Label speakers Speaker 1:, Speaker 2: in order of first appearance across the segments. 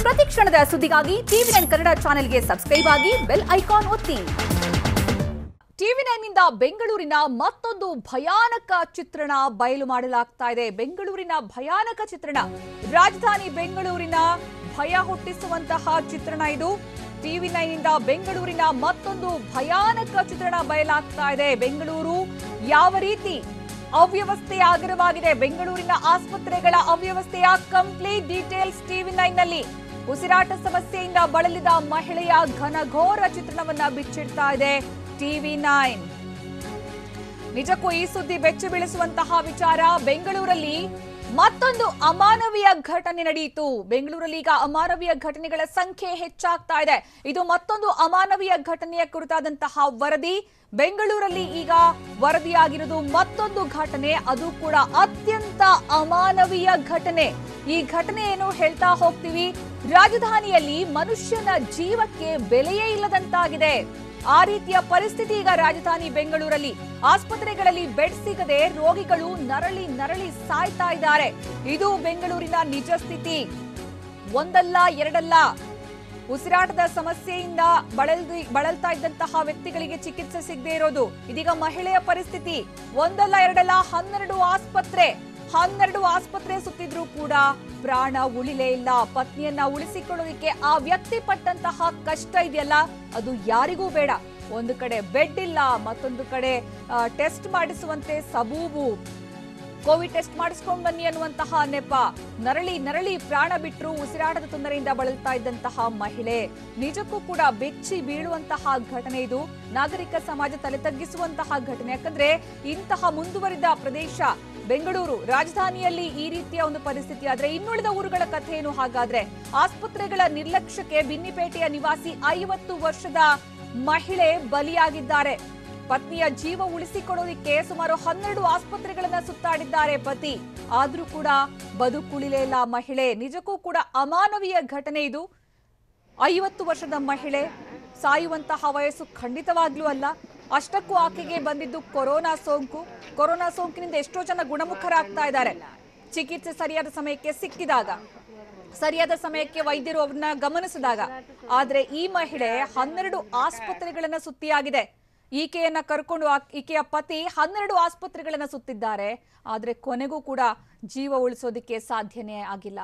Speaker 1: ಪ್ರತಿ ಕ್ಷಣದ ಸುದ್ದಿಗಾಗಿ ಟಿವಿ9 ಕನ್ನಡ ಚಾನೆಲ್ಗೆ ಸಬ್ಸ್ಕ್ರೈಬ್ ಆಗಿ ಬೆಲ್ ಐಕಾನ್ ಒತ್ತಿ. ಟಿವಿ9ನಿಂದ ಬೆಂಗಳೂರಿನ ಮತ್ತೊಂದು ಭಯಾನಕ ಚಿತ್ರಣ ಬಯಲು ಮಾಡಲಾಗ್ತಾ ಇದೆ. ಬೆಂಗಳೂರಿನ ಭಯಾನಕ ಚಿತ್ರಣ, ರಾಜಧಾನಿ ಬೆಂಗಳೂರಿನ ಭಯ ಹುಟ್ಟಿಸುವಂತಹ ಚಿತ್ರಣ ಇದು. ಟಿವಿ9ನಿಂದ ಬೆಂಗಳೂರಿನ ಮತ್ತೊಂದು ಭಯಾನಕ ಚಿತ್ರಣ ಬಯಲಾಗ್ತಾ ಇದೆ. ಬೆಂಗಳೂರು ಯಾವ ರೀತಿ ಅವ್ಯವಸ್ಥೆಯ ಆಗರವಾಗಿದೆ, ಬೆಂಗಳೂರಿನ ಆಸ್ಪತ್ರೆಗಳ ಅವ್ಯವಸ್ಥೆಯ ಕಂಪ್ಲೀಟ್ ಡೀಟೇಲ್ಸ್ ಟಿವಿ9ನಲ್ಲಿ. ಉಸಿರಾಟ ಸಮಸ್ಯೆಯಿಂದ ಬಳಲಿದ ಮಹಿಳೆಯ ಘನಘೋರ ಚಿತ್ರಣವನ್ನ ಬಿಚ್ಚಿಡ್ತಾ ಇದೆ ಟಿವಿ9. ನಿಜಕ್ಕೂ ಈ ಸುದ್ದಿ ಬೆಚ್ಚಿ ಬೀಳಿಸುವಂತಹ ವಿಚಾರ. ಬೆಂಗಳೂರಲ್ಲಿ ಮತ್ತೊಂದು ಅಮಾನವೀಯ ಘಟನೆ ನಡೆಯಿತು. ಬೆಂಗಳೂರಲ್ಲಿ ಈಗ ಅಮಾನವೀಯ ಘಟನೆಗಳ ಸಂಖ್ಯೆ ಹೆಚ್ಚಾಗ್ತಾ ಇದೆ. ಇದು ಮತ್ತೊಂದು ಅಮಾನವೀಯ ಘಟನೆಯ ಕುರಿತಾದಂತಹ ವರದಿ. ಬೆಂಗಳೂರಲ್ಲಿ ಈಗ ವರದಿಯಾಗಿರೋದು ಮತ್ತೊಂದು ಘಟನೆ, ಅದು ಕೂಡ ಅತ್ಯಂತ ಅಮಾನವೀಯ ಘಟನೆ. ಈ ಘಟನೆ ಏನು ಹೇಳ್ತಾ ಹೋಗ್ತೀವಿ. ರಾಜಧಾನಿಯಲ್ಲಿ ಮನುಷ್ಯನ ಜೀವಕ್ಕೆ ಬೆಲೆಯೇ ಇಲ್ಲದಂತಾಗಿದೆ. ಆ ರೀತಿಯ ಪರಿಸ್ಥಿತಿ ಈಗ ರಾಜಧಾನಿ ಬೆಂಗಳೂರಲ್ಲಿ. ಆಸ್ಪತ್ರೆಗಳಲ್ಲಿ ಬೆಡ್ ಸಿಗದೆ ರೋಗಿಗಳು ನರಳಿ ನರಳಿ ಸಾಯ್ತಾ ಇದ್ದಾರೆ. ಇದು ಬೆಂಗಳೂರಿನ ನಿಜ ಸ್ಥಿತಿ. ಒಂದಲ್ಲ ಎರಡಲ್ಲ, ಉಸಿರಾಟದ ಸಮಸ್ಯೆಯಿಂದ ಬಳಲ್ತಾ ಇದ್ದಂತಹ ವ್ಯಕ್ತಿಗಳಿಗೆ ಚಿಕಿತ್ಸೆ ಸಿಗದೆ ಇರೋದು. ಇದೀಗ ಮಹಿಳೆಯ ಪರಿಸ್ಥಿತಿ. ಒಂದಲ್ಲ ಎರಡಲ್ಲ 12 ಆಸ್ಪತ್ರೆ ಸುತ್ತಿದ್ರೂ ಕೂಡ ಪ್ರಾಣ ಉಳಿಲೇ ಇಲ್ಲ. ಪತ್ನಿಯನ್ನ ಉಳಿಸಿಕೊಳ್ಳೋದಕ್ಕೆ ಆ ವ್ಯಕ್ತಿ ಪಟ್ಟಂತಹ ಕಷ್ಟ ಇದೆಯಲ್ಲ, ಅದು ಯಾರಿಗೂ ಬೇಡ. ಒಂದು ಕಡೆ ಬೆಡ್ ಇಲ್ಲ, ಮತ್ತೊಂದು ಕಡೆ ಟೆಸ್ಟ್ ಮಾಡಿಸುವಂತೆ ಸಬೂಬು, ಕೋವಿಡ್ ಟೆಸ್ಟ್ ಮಾಡಿಸ್ಕೊಂಡ್ ಬನ್ನಿ ಅನ್ನುವಂತಹ ನೆಪ. ನರಳಿ ಪ್ರಾಣ ಬಿಟ್ಟರು ಉಸಿರಾಟದ ತೊಂದರೆಯಿಂದ ಬಳಲ್ತಾ ಇದ್ದಂತಹ ಮಹಿಳೆ. ನಿಜಕ್ಕೂ ಕೂಡ ಬೆಚ್ಚಿ ಬೀಳುವಂತಹ ಘಟನೆ ಇದು. ನಾಗರಿಕ ಸಮಾಜ ತಲೆ ತಗ್ಗಿಸುವಂತಹ ಘಟನೆ. ಯಾಕಂದ್ರೆ ಇಂತಹ ಮುಂದುವರಿದ ಪ್ರದೇಶ ಬೆಂಗಳೂರು, ರಾಜಧಾನಿಯಲ್ಲಿ ಈ ರೀತಿಯ ಒಂದು ಪರಿಸ್ಥಿತಿ ಆದ್ರೆ ಇನ್ನುಳಿದ ಊರುಗಳ ಕಥೆ ಏನು ಹಾಗಾದ್ರೆ? ಆಸ್ಪತ್ರೆಗಳ ನಿರ್ಲಕ್ಷ್ಯಕ್ಕೆ ಬಿನ್ನಿಪೇಟೆಯ ನಿವಾಸಿ 50 ವರ್ಷದ ಮಹಿಳೆ ಬಲಿಯಾಗಿದ್ದಾರೆ. ಪತ್ನಿಯ ಜೀವ ಉಳಿಸಿಕೊಡೋದಿಕ್ಕೆ ಸುಮಾರು 12 ಆಸ್ಪತ್ರೆಗಳನ್ನ ಸುತ್ತಾಡಿದ್ದಾರೆ ಪತಿ. ಆದ್ರೂ ಕೂಡ ಬದುಕುಳಿಲೇ ಇಲ್ಲ ಮಹಿಳೆ. ನಿಜಕ್ಕೂ ಕೂಡ ಅಮಾನವೀಯ ಘಟನೆ ಇದು. 50 ವರ್ಷದ ಮಹಿಳೆ, ಸಾಯುವಂತಹ ವಯಸ್ಸು ಖಂಡಿತವಾಗ್ಲೂ ಅಲ್ಲ. ಅಷ್ಟಕ್ಕೂ ಆಕೆಗೆ ಬಂದಿದ್ದು ಕೊರೋನಾ ಸೋಂಕು. ಕೊರೋನಾ ಸೋಂಕಿನಿಂದ ಎಷ್ಟೋ ಜನ ಗುಣಮುಖರಾಗ್ತಾ ಇದ್ದಾರೆ. ಚಿಕಿತ್ಸೆ ಸರಿಯಾದ ಸಮಯಕ್ಕೆ ಸಿಕ್ಕಿದಾಗ, ಸರಿಯಾದ ಸಮಯಕ್ಕೆ ವೈದ್ಯರು ಅವ್ರನ್ನ ಗಮನಿಸಿದಾಗ. ಆದ್ರೆ ಈ ಮಹಿಳೆ 12 ಆಸ್ಪತ್ರೆಗಳನ್ನ ಸುತ್ತಿಯಾಗಿದೆ. ಈಕೆಯನ್ನ ಕರ್ಕೊಂಡು ಈಕೆಯ ಪತಿ 12 ಆಸ್ಪತ್ರೆಗಳನ್ನ ಸುತ್ತಿದ್ದಾರೆ. ಆದ್ರೆ ಕೊನೆಗೂ ಕೂಡ ಜೀವ ಉಳಿಸೋದಿಕ್ಕೆ ಸಾಧ್ಯನೇ ಆಗಿಲ್ಲ.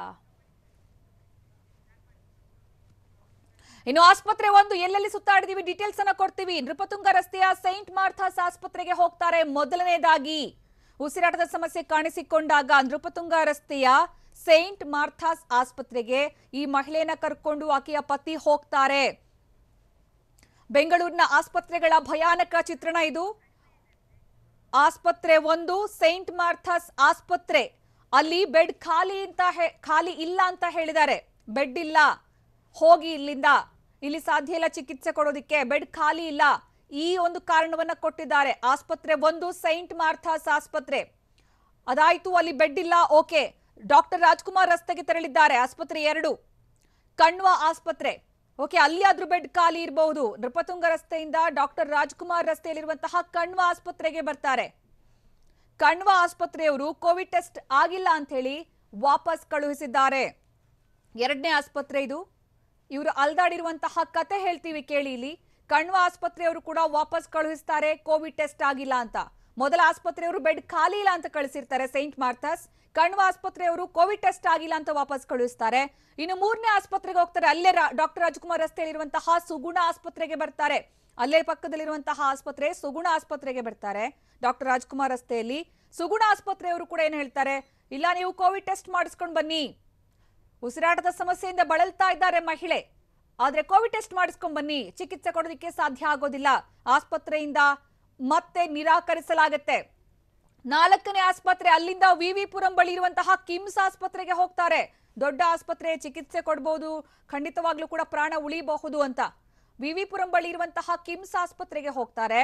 Speaker 1: ಇನ್ನು ಆಸ್ಪತ್ರೆ ಒಂದು ಎಲ್ಲೆಲ್ಲಿ ಸುತ್ತಾಡಿದೀವಿ ಡೀಟೇಲ್ಸ್ ಅನ್ನ ಕೊಡ್ತೀವಿ. ನೃಪತುಂಗ ರಸ್ತೆಯ ಸೈಂಟ್ ಮಾರ್ಥಾಸ್ ಆಸ್ಪತ್ರೆಗೆ ಹೋಗ್ತಾರೆ. ಮೊದಲನೇದಾಗಿ ಉಸಿರಾಟದ ಸಮಸ್ಯೆ ಕಾಣಿಸಿಕೊಂಡಾಗ ನೃಪತುಂಗ ರಸ್ತೆಯ ಸೈಂಟ್ ಮಾರ್ಥಾಸ್ ಆಸ್ಪತ್ರೆಗೆ ಈ ಮಹಿಳೆಯನ್ನ ಕರ್ಕೊಂಡು ಆಕೆಯ ಪತಿ ಹೋಗ್ತಾರೆ. ಬೆಂಗಳೂರಿನ ಆಸ್ಪತ್ರೆಗಳ ಭಯಾನಕ ಚಿತ್ರಣ ಇದು. ಆಸ್ಪತ್ರೆ ಒಂದು ಸೈಂಟ್ ಮಾರ್ಥಾಸ್ ಆಸ್ಪತ್ರೆ. ಅಲ್ಲಿ ಬೆಡ್ ಖಾಲಿ ಇಲ್ಲ ಅಂತ ಹೇಳಿದ್ದಾರೆ. ಬೆಡ್ ಇಲ್ಲ, ಹೋಗಿ ಇಲ್ಲಿಂದ, ಇಲ್ಲಿ ಸಾಧ್ಯ ಇಲ್ಲ ಚಿಕಿತ್ಸೆ ಕೊಡೋದಿಕ್ಕೆ, ಬೆಡ್ ಖಾಲಿ ಇಲ್ಲ, ಈ ಒಂದು ಕಾರಣವನ್ನ ಕೊಟ್ಟಿದ್ದಾರೆ. ಆಸ್ಪತ್ರೆ ಒಂದು ಸೈಂಟ್ ಮಾರ್ಥಾಸ್ ಆಸ್ಪತ್ರೆ. ಅದಾಯ್ತು, ಅಲ್ಲಿ ಬೆಡ್ ಇಲ್ಲ, ಓಕೆ. ಡಾಕ್ಟರ್ ರಾಜ್ಕುಮಾರ್ ರಸ್ತೆಗೆ ತೆರಳಿದ್ದಾರೆ. ಆಸ್ಪತ್ರೆ 2 ಕಣ್ವ ಆಸ್ಪತ್ರೆ. ಓಕೆ, ಅಲ್ಲಿ ಆದ್ರೂ ಬೆಡ್ ಖಾಲಿ ಇರಬಹುದು. ನೃಪತುಂಗ ರಸ್ತೆಯಿಂದ ಡಾಕ್ಟರ್ ರಾಜ್ಕುಮಾರ್ ರಸ್ತೆಯಲ್ಲಿರುವಂತಹ ಕಣ್ವ ಆಸ್ಪತ್ರೆಗೆ ಬರ್ತಾರೆ. ಕಣ್ವ ಆಸ್ಪತ್ರೆಯವರು ಕೋವಿಡ್ ಟೆಸ್ಟ್ ಆಗಿಲ್ಲ ಅಂತ ಹೇಳಿ ವಾಪಸ್ ಕಳುಹಿಸಿದ್ದಾರೆ. 2ನೇ ಆಸ್ಪತ್ರೆ ಇದು. ಇವರು ಅಲ್ದಾಡಿರುವಂತಹ ಕತೆ ಹೇಳ್ತೀವಿ ಕೇಳಿ ಇಲ್ಲಿ. ಕಣ್ವ ಆಸ್ಪತ್ರೆಯವರು ಕೂಡ ವಾಪಸ್ ಕಳುಹಿಸ್ತಾರೆ, ಕೋವಿಡ್ ಟೆಸ್ಟ್ ಆಗಿಲ್ಲ ಅಂತ. ಮೊದಲ ಆಸ್ಪತ್ರೆಯವರು ಬೆಡ್ ಖಾಲಿ ಇಲ್ಲ ಅಂತ ಕಳಿಸಿರ್ತಾರೆ ಸೈಂಟ್ ಮಾರ್ಥಾಸ್. ಕಣ್ವ ಆಸ್ಪತ್ರೆಯವರು ಕೋವಿಡ್ ಟೆಸ್ಟ್ ಆಗಿಲ್ಲ ಅಂತ ವಾಪಸ್ ಕಳುಹಿಸ್ತಾರೆ. ಇನ್ನು 3ನೇ ಆಸ್ಪತ್ರೆಗೆ ಹೋಗ್ತಾರೆ. ಅಲ್ಲೇ ಡಾಕ್ಟರ್ ರಾಜ್ಕುಮಾರ್ ರಸ್ತೆಯಲ್ಲಿರುವಂತಹ ಸುಗುಣ ಆಸ್ಪತ್ರೆಗೆ ಬರ್ತಾರೆ. ಅಲ್ಲೇ ಪಕ್ಕದಲ್ಲಿರುವಂತಹ ಆಸ್ಪತ್ರೆ ಸುಗುಣ ಆಸ್ಪತ್ರೆಗೆ ಬರ್ತಾರೆ. ಡಾಕ್ಟರ್ ರಾಜ್ಕುಮಾರ್ ರಸ್ತೆಯಲ್ಲಿ ಸುಗುಣ ಆಸ್ಪತ್ರೆಯವರು ಕೂಡ ಏನ್ ಹೇಳ್ತಾರೆ, ಇಲ್ಲ ನೀವು ಕೋವಿಡ್ ಟೆಸ್ಟ್ ಮಾಡಿಸ್ಕೊಂಡು ಬನ್ನಿ, ಉಸಿರಾಟದ ಸಮಸ್ಯೆಯಿಂದ ಬಳಲ್ತಾ ಇದ್ದಾರೆ ಮಹಿಳೆ, ಆದ್ರೆ ಕೋವಿಡ್ ಟೆಸ್ಟ್ ಮಾಡಿಸ್ಕೊಂಡ್ ಬನ್ನಿ, ಚಿಕಿತ್ಸೆ ಕೊಡೋದಕ್ಕೆ ಸಾಧ್ಯ ಆಗೋದಿಲ್ಲ, ಆಸ್ಪತ್ರೆಯಿಂದ ಮತ್ತೆ ನಿರಾಕರಿಸಲಾಗುತ್ತೆ. 4ನೇ ಆಸ್ಪತ್ರೆ, ಅಲ್ಲಿಂದ ವಿವಿ ಪುರಂ ಬಳಿ ಇರುವಂತಹ ಕಿಮ್ಸ್ ಆಸ್ಪತ್ರೆಗೆ ಹೋಗ್ತಾರೆ. ದೊಡ್ಡ ಆಸ್ಪತ್ರೆ, ಚಿಕಿತ್ಸೆ ಕೊಡಬಹುದು, ಖಂಡಿತವಾಗ್ಲೂ ಕೂಡ ಪ್ರಾಣ ಉಳಿಬಹುದು ಅಂತ ವಿವಿ ಪುರಂ ಬಳಿ ಇರುವಂತಹ ಕಿಮ್ಸ್ ಆಸ್ಪತ್ರೆಗೆ ಹೋಗ್ತಾರೆ.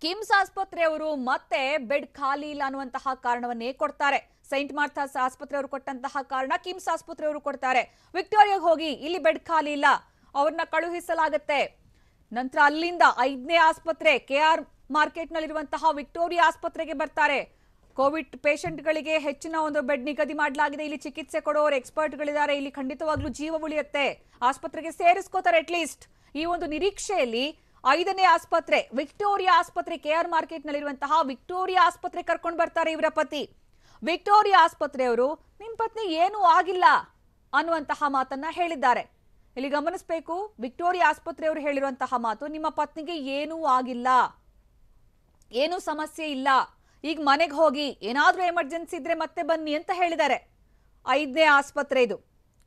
Speaker 1: ಕಿಮ್ಸ್ ಆಸ್ಪತ್ರೆಯವರು ಮತ್ತೆ ಬೆಡ್ ಖಾಲಿ ಇಲ್ಲ ಅನ್ನುವಂತಹ ಕಾರಣವನ್ನೇ ಕೊಡ್ತಾರೆ. ಸೈಂಟ್ ಮಾರ್ಥಾಸ್ ಆಸ್ಪತ್ರೆಯವರು ಕೊಟ್ಟಂತಹ ಕಾರಣ ಕಿಮ್ಸ್ ಆಸ್ಪತ್ರೆಯವರು ಕೊಡ್ತಾರೆ. ವಿಕ್ಟೋರಿಯಾಗೆ ಹೋಗಿ, ಇಲ್ಲಿ ಬೆಡ್ ಖಾಲಿ ಇಲ್ಲ, ಅವ್ರನ್ನ ಕಳುಹಿಸಲಾಗುತ್ತೆ. ನಂತರ ಅಲ್ಲಿಂದ 5ನೇ ಆಸ್ಪತ್ರೆ KR ಮಾರ್ಕೆಟ್ ನಲ್ಲಿರುವಂತಹ ವಿಕ್ಟೋರಿಯಾ ಆಸ್ಪತ್ರೆಗೆ ಬರ್ತಾರೆ. ಕೋವಿಡ್ ಪೇಷಂಟ್ಗಳಿಗೆ ಹೆಚ್ಚಿನ ಒಂದು ಬೆಡ್ ನಿಗದಿ ಮಾಡಲಾಗಿದೆ. ಇಲ್ಲಿ ಚಿಕಿತ್ಸೆ ಕೊಡೋರು ಎಕ್ಸ್ಪರ್ಟ್ಗಳಿದ್ದಾರೆ. ಇಲ್ಲಿ ಖಂಡಿತವಾಗ್ಲೂ ಜೀವ ಉಳಿಯುತ್ತೆ, ಆಸ್ಪತ್ರೆಗೆ ಸೇರಿಸ್ಕೋತಾರೆ ಅಟ್ಲೀಸ್ಟ್ ಈ ಒಂದು ನಿರೀಕ್ಷೆಯಲ್ಲಿ 5ನೇ ಆಸ್ಪತ್ರೆ ವಿಕ್ಟೋರಿಯಾ ಆಸ್ಪತ್ರೆ, KR ಮಾರ್ಕೆಟ್ ನಲ್ಲಿರುವಂತಹ ವಿಕ್ಟೋರಿಯಾ ಆಸ್ಪತ್ರೆ ಕರ್ಕೊಂಡು ಬರ್ತಾರೆ ಇವರ ಪತಿ. ವಿಕ್ಟೋರಿಯಾ ಆಸ್ಪತ್ರೆಯವರು ನಿಮ್ ಪತ್ನಿ ಏನೂ ಆಗಿಲ್ಲ ಅನ್ನುವಂತಹ ಮಾತನ್ನ ಹೇಳಿದ್ದಾರೆ. ಇಲ್ಲಿ ಗಮನಿಸಬೇಕು, ವಿಕ್ಟೋರಿಯಾ ಆಸ್ಪತ್ರೆಯವರು ಹೇಳಿರುವಂತಹ ಮಾತು, ನಿಮ್ಮ ಪತ್ನಿಗೆ ಏನೂ ಆಗಿಲ್ಲ, ಏನೂ ಸಮಸ್ಯೆ ಇಲ್ಲ, ಈಗ ಮನೆಗೆ ಹೋಗಿ, ಏನಾದ್ರೂ ಎಮರ್ಜೆನ್ಸಿ ಇದ್ರೆ ಮತ್ತೆ ಬನ್ನಿ ಅಂತ ಹೇಳಿದ್ದಾರೆ. 5ನೇ ಆಸ್ಪತ್ರೆ ಇದು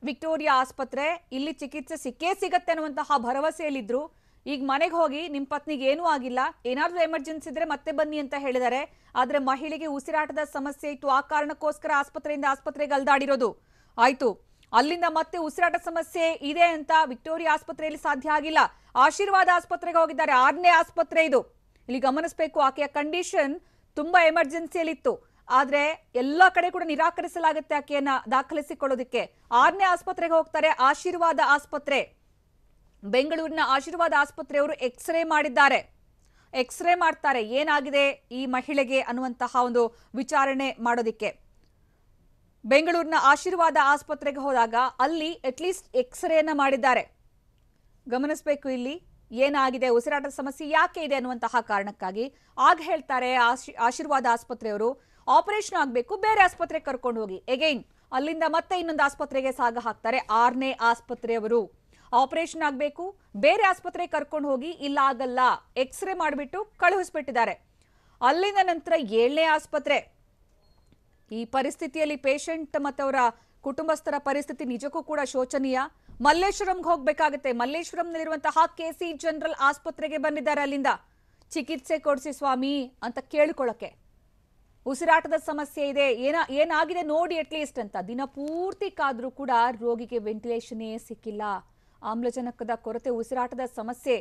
Speaker 1: ವಿಕ್ಟೋರಿಯಾ ಆಸ್ಪತ್ರೆ. ಇಲ್ಲಿ ಚಿಕಿತ್ಸೆ ಸಿಕ್ಕೇ ಸಿಗತ್ತೆ ಅನ್ನುವಂತಹ ಭರವಸೆಯಲ್ಲಿದ್ರು. ಈಗ ಮನೆಗೆ ಹೋಗಿ, ನಿಮ್ ಪತ್ನಿಗೆ ಏನೂ ಆಗಿಲ್ಲ, ಏನಾದ್ರೂ ಎಮರ್ಜೆನ್ಸಿ ಇದ್ರೆ ಮತ್ತೆ ಬನ್ನಿ ಅಂತ ಹೇಳಿದ್ದಾರೆ. ಆದ್ರೆ ಮಹಿಳೆಗೆ ಉಸಿರಾಟದ ಸಮಸ್ಯೆ ಇತ್ತು, ಆ ಕಾರಣಕ್ಕೋಸ್ಕರ ಆಸ್ಪತ್ರೆಯಿಂದ ಆಸ್ಪತ್ರೆಗೆ ಅಲ್ದಾಡಿರೋದು ಆಯ್ತು. ಅಲ್ಲಿಂದ ಮತ್ತೆ ಉಸಿರಾಟ ಸಮಸ್ಯೆ ಇದೆ ಅಂತ ವಿಕ್ಟೋರಿಯಾ ಆಸ್ಪತ್ರೆಯಲ್ಲಿ ಸಾಧ್ಯ ಆಗಿಲ್ಲ, ಆಶೀರ್ವಾದ ಆಸ್ಪತ್ರೆಗೆ ಹೋಗಿದ್ದಾರೆ. 6ನೇ ಆಸ್ಪತ್ರೆ ಇದು. ಇಲ್ಲಿ ಗಮನಿಸಬೇಕು, ಆಕೆಯ ಕಂಡೀಷನ್ ತುಂಬಾ ಎಮರ್ಜೆನ್ಸಿಯಲ್ಲಿತ್ತು, ಆದ್ರೆ ಎಲ್ಲ ಕಡೆ ಕೂಡ ನಿರಾಕರಿಸಲಾಗುತ್ತೆ ಆಕೆಯನ್ನ ದಾಖಲಿಸಿಕೊಳ್ಳೋದಕ್ಕೆ. 6ನೇ ಆಸ್ಪತ್ರೆಗೆ ಹೋಗ್ತಾರೆ, ಆಶೀರ್ವಾದ ಆಸ್ಪತ್ರೆ. ಬೆಂಗಳೂರಿನ ಆಶೀರ್ವಾದ ಆಸ್ಪತ್ರೆಯವರು ಎಕ್ಸ್ರೇ ಮಾಡಿದ್ದಾರೆ. ಎಕ್ಸ್ರೇ ಮಾಡ್ತಾರೆ ಏನಾಗಿದೆ ಈ ಮಹಿಳೆಗೆ ಅನ್ನುವಂತಹ ಒಂದು ವಿಚಾರಣೆ ಮಾಡೋದಿಕ್ಕೆ. ಬೆಂಗಳೂರಿನ ಆಶೀರ್ವಾದ ಆಸ್ಪತ್ರೆಗೆ ಹೋದಾಗ ಅಲ್ಲಿ ಅಟ್ಲೀಸ್ಟ್ ಎಕ್ಸ್ರೇನ ಮಾಡಿದ್ದಾರೆ. ಗಮನಿಸಬೇಕು, ಇಲ್ಲಿ ಏನಾಗಿದೆ, ಉಸಿರಾಟದ ಸಮಸ್ಯೆ ಯಾಕೆ ಇದೆ ಅನ್ನುವಂತಹ ಕಾರಣಕ್ಕಾಗಿ. ಆಗ ಹೇಳ್ತಾರೆ ಆಶೀರ್ವಾದ ಆಸ್ಪತ್ರೆಯವರು, ಆಪರೇಷನ್ ಆಗಬೇಕು, ಬೇರೆ ಆಸ್ಪತ್ರೆಗೆ ಕರ್ಕೊಂಡು ಹೋಗಿ. ಎಗೈನ್ ಅಲ್ಲಿಂದ ಮತ್ತೆ ಇನ್ನೊಂದು ಆಸ್ಪತ್ರೆಗೆ ಸಾಗ ಹಾಕ್ತಾರೆ 6ನೇ ಆಸ್ಪತ್ರೆಯವರು. ಆಪರೇಷನ್ ಆಗಬೇಕು, ಬೇರೆ ಆಸ್ಪತ್ರೆಗೆ ಕರ್ಕೊಂಡು ಹೋಗಿ, ಇಲ್ಲ ಆಗಲ್ಲ, ಎಕ್ಸ್ರೇ ಮಾಡಿಬಿಟ್ಟು ಕಳುಹಿಸ್ಬಿಟ್ಟಿದ್ದಾರೆ. ಅಲ್ಲಿಂದ ನಂತರ 7ನೇ ಆಸ್ಪತ್ರೆ. ಈ ಪರಿಸ್ಥಿತಿಯಲ್ಲಿ ಪೇಷಂಟ್ ಮತ್ತು ಅವರ ಕುಟುಂಬಸ್ಥರ ಪರಿಸ್ಥಿತಿ ನಿಜಕ್ಕೂ ಕೂಡ ಶೋಚನೀಯ. ಮಲ್ಲೇಶ್ವರಂಗೆ ಹೋಗ್ಬೇಕಾಗತ್ತೆ. ಮಲ್ಲೇಶ್ವರಂನಲ್ಲಿರುವಂತಹ KC ಜನರಲ್ ಆಸ್ಪತ್ರೆಗೆ ಬಂದಿದ್ದಾರೆ. ಅಲ್ಲಿಂದ ಚಿಕಿತ್ಸೆ ಕೊಡಿಸಿ ಸ್ವಾಮಿ ಅಂತ ಕೇಳಿಕೊಳ್ಳಕ್ಕೆ. ಉಸಿರಾಟದ ಸಮಸ್ಯೆ ಇದೆ, ಏನಾಗಿದೆ ನೋಡಿ ಅಟ್ಲೀಸ್ಟ್ ಅಂತ ದಿನ ಪೂರ್ತಿ ಕಾದ್ರೂ ಕೂಡ ರೋಗಿಗೆ ವೆಂಟಿಲೇಷನ್ನೇ ಸಿಕ್ಕಿಲ್ಲ. ಆಮ್ಲಜನಕದ ಕೊರತೆ, ಉಸಿರಾಟದ ಸಮಸ್ಯೆ,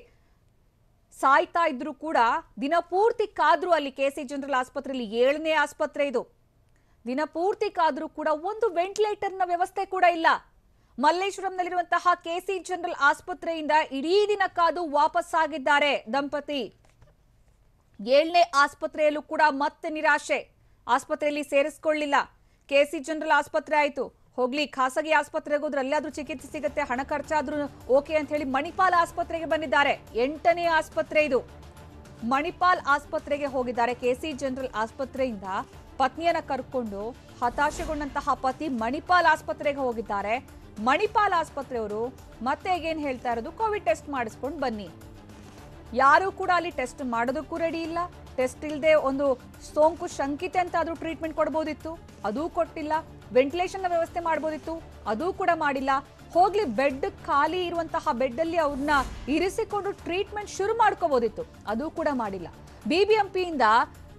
Speaker 1: ಸಾಯ್ತಾ ಇದ್ರು ಕೂಡ ದಿನ ಪೂರ್ತಿ ಕಾದ್ರೂ ಅಲ್ಲಿ KC ಜನರಲ್ ಆಸ್ಪತ್ರೆಯಲ್ಲಿ 7ನೇ ಆಸ್ಪತ್ರೆ ಇದು. ದಿನ ಪೂರ್ತಿ ಕಾದ್ರೂ ಕೂಡ ಒಂದು ವೆಂಟಿಲೇಟರ್ನ ವ್ಯವಸ್ಥೆ ಕೂಡ ಇಲ್ಲ. ಮಲ್ಲೇಶ್ವರಂನಲ್ಲಿರುವಂತಹ KC ಜನರಲ್ ಆಸ್ಪತ್ರೆಯಿಂದ ಇಡೀ ದಿನ ಕಾದು ವಾಪಸ್ ಆಗಿದ್ದಾರೆ ದಂಪತಿ. 7ನೇ ಆಸ್ಪತ್ರೆಯಲ್ಲೂ ಕೂಡ ಮತ್ತೆ ನಿರಾಶೆ, ಆಸ್ಪತ್ರೆಯಲ್ಲಿ ಸೇರಿಸಿಕೊಳ್ಳಿಲ್ಲ. KC ಜನರಲ್ ಆಸ್ಪತ್ರೆ ಆಯ್ತು, ಹೋಗ್ಲಿ ಖಾಸಗಿ ಆಸ್ಪತ್ರೆಗೆ ಹೋದ್ರೆ ಅಲ್ಲಾದ್ರೂ ಚಿಕಿತ್ಸೆ ಸಿಗುತ್ತೆ, ಹಣ ಖರ್ಚಾದ್ರೂ ಓಕೆ ಅಂತ ಹೇಳಿ ಮಣಿಪಾಲ್ ಆಸ್ಪತ್ರೆಗೆ ಬಂದಿದ್ದಾರೆ. 8ನೇ ಆಸ್ಪತ್ರೆ ಇದು. ಮಣಿಪಾಲ್ ಆಸ್ಪತ್ರೆಗೆ ಹೋಗಿದ್ದಾರೆ. KC ಜನರಲ್ ಆಸ್ಪತ್ರೆಯಿಂದ ಪತ್ನಿಯನ್ನ ಕರ್ಕೊಂಡು ಹತಾಶೆಗೊಂಡಂತಹ ಪತಿ ಮಣಿಪಾಲ್ ಆಸ್ಪತ್ರೆಗೆ ಹೋಗಿದ್ದಾರೆ. ಮಣಿಪಾಲ್ ಆಸ್ಪತ್ರೆಯವರು ಮತ್ತೆ ಏನ್ ಹೇಳ್ತಾ ಇರೋದು, ಕೋವಿಡ್ ಟೆಸ್ಟ್ ಮಾಡಿಸ್ಕೊಂಡು ಬನ್ನಿ. ಯಾರು ಕೂಡ ಅಲ್ಲಿ ಟೆಸ್ಟ್ ಮಾಡೋದಕ್ಕೂ ರೆಡಿ ಇಲ್ಲ. ಟೆಸ್ಟ್ ಇಲ್ಲದೆ ಒಂದು ಸೋಂಕು ಶಂಕಿತೆ ಅಂತ ಆದ್ರೂ ಟ್ರೀಟ್ಮೆಂಟ್ ಕೊಡ್ಬೋದಿತ್ತು, ಅದೂ ಕೊಟ್ಟಿಲ್ಲ. ವೆಂಟಿಲೇಷನ್ ವ್ಯವಸ್ಥೆ ಮಾಡ್ಬೋದಿತ್ತು, ಅದೂ ಕೂಡ ಮಾಡಿಲ್ಲ. ಹೋಗ್ಲಿ ಬೆಡ್ ಖಾಲಿ ಇರುವಂತಹ ಬೆಡ್ ಅಲ್ಲಿ ಅವ್ರನ್ನ ಇರಿಸಿಕೊಂಡು ಟ್ರೀಟ್ಮೆಂಟ್ ಶುರು ಮಾಡ್ಕೋಬಹುದಿತ್ತು, ಅದೂ ಕೂಡ ಮಾಡಿಲ್ಲ. BBMPಯಿಂದ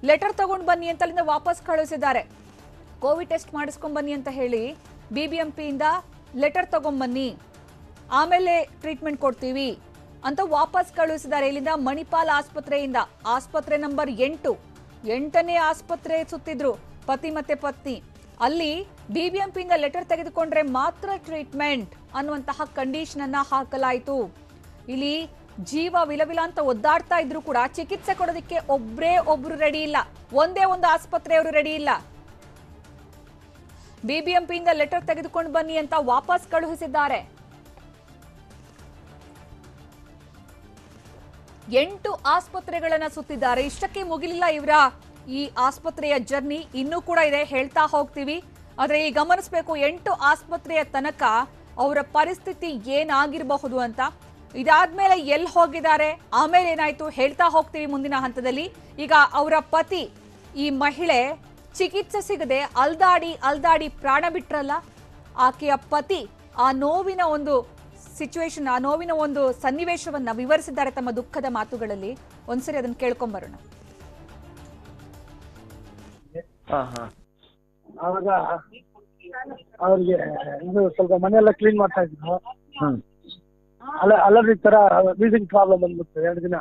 Speaker 1: ಲೆಟರ್ ತಗೊಂಡು ಬನ್ನಿ ಅಂತ ಅಲ್ಲಿಂದ ವಾಪಸ್ ಕಳಿಸಿದ್ದಾರೆ. ಕೋವಿಡ್ ಟೆಸ್ಟ್ ಮಾಡಿಸ್ಕೊಂಡ್ ಬನ್ನಿ ಅಂತ ಹೇಳಿ BBMPಯಿಂದ ಲೆಟರ್ ತಗೊಂಡ್ಬನ್ನಿ, ಆಮೇಲೆ ಟ್ರೀಟ್ಮೆಂಟ್ ಕೊಡ್ತೀವಿ ಅಂತ ವಾಪಸ್ ಕಳುಹಿಸಿದ್ದಾರೆ. ಇಲ್ಲಿಂದ ಮಣಿಪಾಲ್ ಆಸ್ಪತ್ರೆಯಿಂದ ಆಸ್ಪತ್ರೆ ನಂಬರ್ 8ನೇ ಆಸ್ಪತ್ರೆ ಸುತ್ತಿದ್ರು ಪತಿ ಮತ್ತೆ ಪತ್ನಿ. ಅಲ್ಲಿ BBMPಯಿಂದ ಲೆಟರ್ ತೆಗೆದುಕೊಂಡ್ರೆ ಮಾತ್ರ ಟ್ರೀಟ್ಮೆಂಟ್ ಅನ್ನುವಂತಹ ಕಂಡೀಷನ್ ಅನ್ನ ಹಾಕಲಾಯಿತು. ಇಲ್ಲಿ ಜೀವ ವಿಲವಿಲ ಅಂತ ಒದ್ದಾಡ್ತಾ ಇದ್ರು ಕೂಡ ಚಿಕಿತ್ಸೆ ಕೊಡೋದಕ್ಕೆ ಒಬ್ರು ರೆಡಿ ಇಲ್ಲ, ಒಂದೇ ಒಂದು ಆಸ್ಪತ್ರೆಯವರು ರೆಡಿ ಇಲ್ಲ. BBMPಯಿಂದ ಲೆಟರ್ ತೆಗೆದುಕೊಂಡು ಬನ್ನಿ ಅಂತ ವಾಪಸ್ ಕಳುಹಿಸಿದ್ದಾರೆ. 8 ಆಸ್ಪತ್ರೆಗಳನ್ನ ಸುತ್ತಿದ್ದಾರೆ. ಇಷ್ಟಕ್ಕೆ ಮುಗಿಲಿಲ್ಲ ಇವರ ಈ ಆಸ್ಪತ್ರೆಯ ಜರ್ನಿ, ಇನ್ನೂ ಕೂಡ ಇದೆ, ಹೇಳ್ತಾ ಹೋಗ್ತೀವಿ. ಆದ್ರೆ ಈ ಗಮನಿಸಬೇಕು, 8 ಆಸ್ಪತ್ರೆಯ ತನಕ ಅವರ ಪರಿಸ್ಥಿತಿ ಏನಾಗಿರಬಹುದು ಅಂತ. ಇದಾದ್ಮೇಲೆ ಎಲ್ಲಿ ಹೋಗಿದ್ದಾರೆ, ಆಮೇಲೆ ಏನಾಯ್ತು ಹೇಳ್ತಾ ಹೋಗ್ತೀವಿ ಮುಂದಿನ ಹಂತದಲ್ಲಿ. ಈಗ ಅವರ ಪತಿ, ಈ ಮಹಿಳೆ ಚಿಕಿತ್ಸೆ ಸಿಗದೆ ಅಲ್ದಾಡಿ ಪ್ರಾಣ ಬಿಟ್ರಲ್ಲ, ಆಕೆಯ ಪತಿ ಆ ನೋವಿನ ಒಂದು ಸಿಚುವೇಶನ್, ಆ ನೋವಿನ ಒಂದು ಸನ್ನಿವೇಶವನ್ನ ವಿವರಿಸಿದ್ದಾರೆ ತಮ್ಮ ದುಃಖದ ಮಾತುಗಳಲ್ಲಿ. ಒಂದ್ಸರಿ ಅದನ್ನ ಕೇಳ್ಕೊಂಬರೋಣ.
Speaker 2: ಆವಾಗ ಅವ್ರಿಗೆ ಇದು ಸ್ವಲ್ಪ ಮನೆಯೆಲ್ಲ ಕ್ಲೀನ್ ಮಾಡ್ತಾ ಇದ್ರು. ಅಲರ್ಜಿ ತರ ವೀಸಿಂಗ್ ಪ್ರಾಬ್ಲಮ್ ಬಂದ್ಬಿಡ್ತು 2 ದಿನ.